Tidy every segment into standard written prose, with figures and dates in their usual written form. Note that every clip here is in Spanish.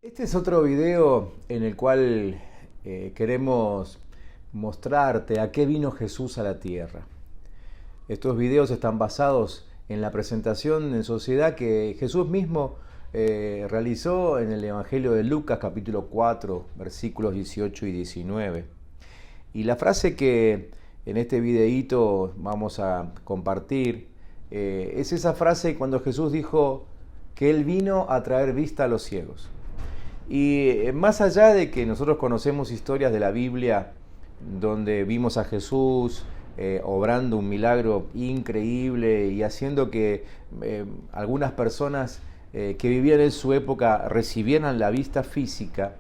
Este es otro video en el cual queremos mostrarte a qué vino Jesús a la tierra. Estos videos están basados en la presentación en sociedad que Jesús mismo realizó en el Evangelio de Lucas capítulo 4 versículos 18 y 19. Y la frase que en este videíto vamos a compartir es esa frase cuando Jesús dijo que Él vino a traer vista a los ciegos. Y más allá de que nosotros conocemos historias de la Biblia donde vimos a Jesús obrando un milagro increíble y haciendo que algunas personas que vivían en su época recibieran la vista física,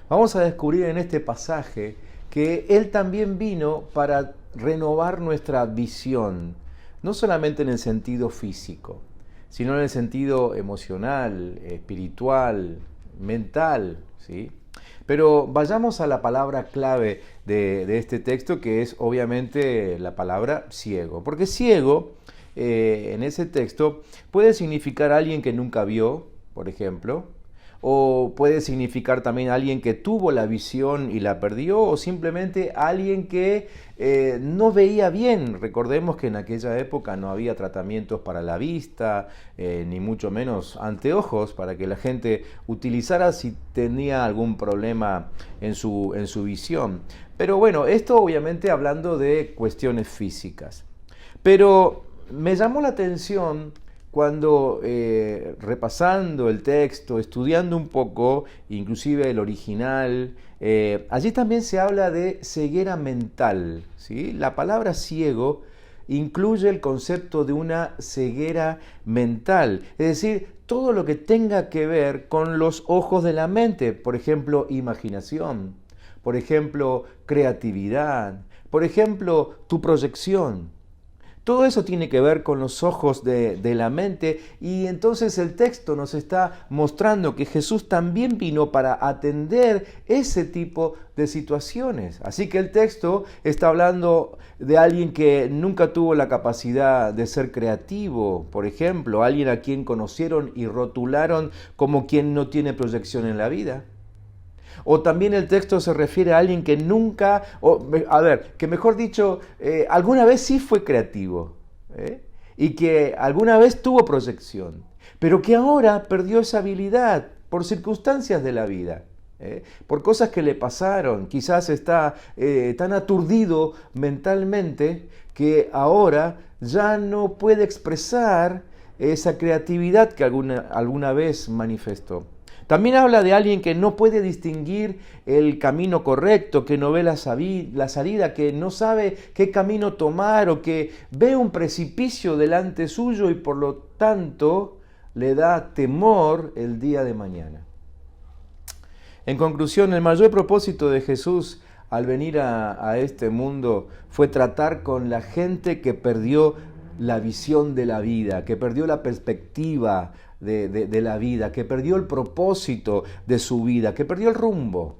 vamos a descubrir en este pasaje que Él también vino para renovar nuestra visión, no solamente en el sentido físico, sino en el sentido emocional, espiritual, mental, ¿sí? Pero vayamos a la palabra clave de este texto, que es obviamente la palabra ciego. Porque ciego, en ese texto, puede significar alguien que nunca vio, por ejemplo, o puede significar también alguien que tuvo la visión y la perdió, o simplemente alguien que no veía bien. Recordemos que en aquella época no había tratamientos para la vista, ni mucho menos anteojos para que la gente utilizara si tenía algún problema en su visión. Pero bueno, esto obviamente hablando de cuestiones físicas. Pero me llamó la atención cuando repasando el texto, estudiando un poco, inclusive el original, allí también se habla de ceguera mental, ¿sí? La palabra ciego incluye el concepto de una ceguera mental, es decir, todo lo que tenga que ver con los ojos de la mente, por ejemplo, imaginación, por ejemplo, creatividad, por ejemplo, tu proyección. Todo eso tiene que ver con los ojos de la mente, y entonces el texto nos está mostrando que Jesús también vino para atender ese tipo de situaciones. Así que el texto está hablando de alguien que nunca tuvo la capacidad de ser creativo, por ejemplo, alguien a quien conocieron y rotularon como quien no tiene proyección en la vida. O también el texto se refiere a alguien que nunca, que mejor dicho, alguna vez sí fue creativo, y que alguna vez tuvo proyección, pero que ahora perdió esa habilidad por circunstancias de la vida. Por cosas que le pasaron, quizás está tan aturdido mentalmente que ahora ya no puede expresar esa creatividad que alguna vez manifestó. También habla de alguien que no puede distinguir el camino correcto, que no ve la salida, que no sabe qué camino tomar, o que ve un precipicio delante suyo y por lo tanto le da temor el día de mañana. En conclusión, el mayor propósito de Jesús al venir a este mundo fue tratar con la gente que perdió la visión de la vida, que perdió la perspectiva de la vida, que perdió el propósito de su vida, que perdió el rumbo.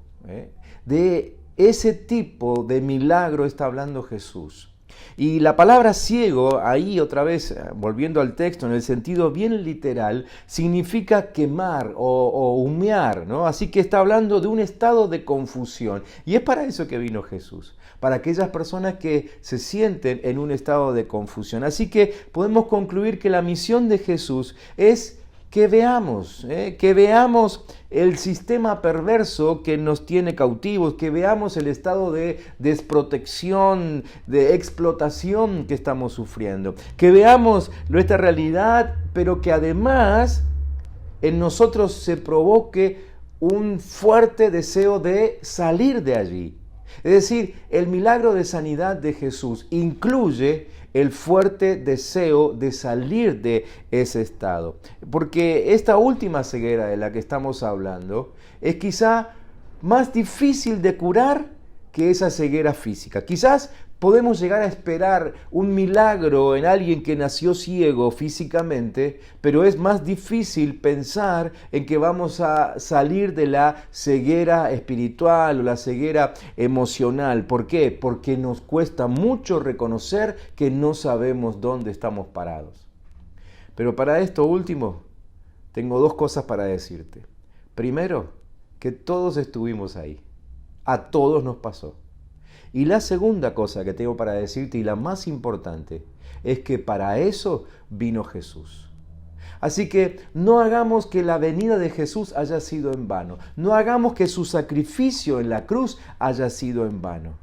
De ese tipo de milagro está hablando Jesús. Y la palabra ciego, ahí otra vez, volviendo al texto, en el sentido bien literal, significa quemar o humear, ¿no? Así que está hablando de un estado de confusión. Y es para eso que vino Jesús, para aquellas personas que se sienten en un estado de confusión. Así que podemos concluir que la misión de Jesús es que veamos el sistema perverso que nos tiene cautivos, que veamos el estado de desprotección, de explotación que estamos sufriendo, que veamos nuestra realidad, pero que además en nosotros se provoque un fuerte deseo de salir de allí. Es decir, el milagro de sanidad de Jesús incluye el fuerte deseo de salir de ese estado. Porque esta última ceguera de la que estamos hablando es quizá más difícil de curar que esa ceguera física. Quizás podemos llegar a esperar un milagro en alguien que nació ciego físicamente, pero es más difícil pensar en que vamos a salir de la ceguera espiritual o la ceguera emocional. ¿Por qué? Porque nos cuesta mucho reconocer que no sabemos dónde estamos parados. Pero para esto último, tengo dos cosas para decirte. Primero, que todos estuvimos ahí. A todos nos pasó. Y la segunda cosa que tengo para decirte, y la más importante, es que para eso vino Jesús. Así que no hagamos que la venida de Jesús haya sido en vano. No hagamos que su sacrificio en la cruz haya sido en vano.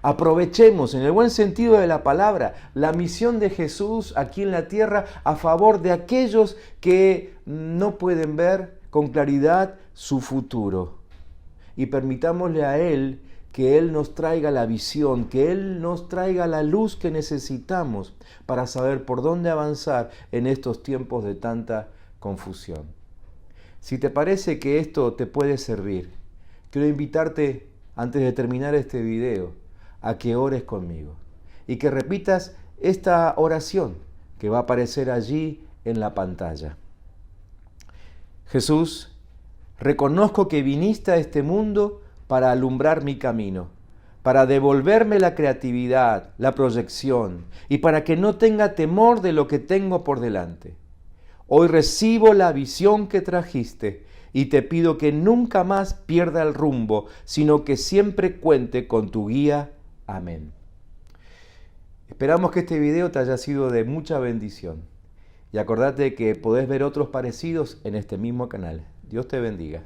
Aprovechemos, en el buen sentido de la palabra, la misión de Jesús aquí en la tierra a favor de aquellos que no pueden ver con claridad su futuro. Y permitámosle a Él que Él nos traiga la visión, que Él nos traiga la luz que necesitamos para saber por dónde avanzar en estos tiempos de tanta confusión. Si te parece que esto te puede servir, quiero invitarte, antes de terminar este video, a que ores conmigo y que repitas esta oración que va a aparecer allí en la pantalla. Jesús, reconozco que viniste a este mundo para alumbrar mi camino, para devolverme la creatividad, la proyección y para que no tenga temor de lo que tengo por delante. Hoy recibo la visión que trajiste y te pido que nunca más pierda el rumbo, sino que siempre cuente con tu guía. Amén. Esperamos que este video te haya sido de mucha bendición. Y acordate que podés ver otros parecidos en este mismo canal. Dios te bendiga.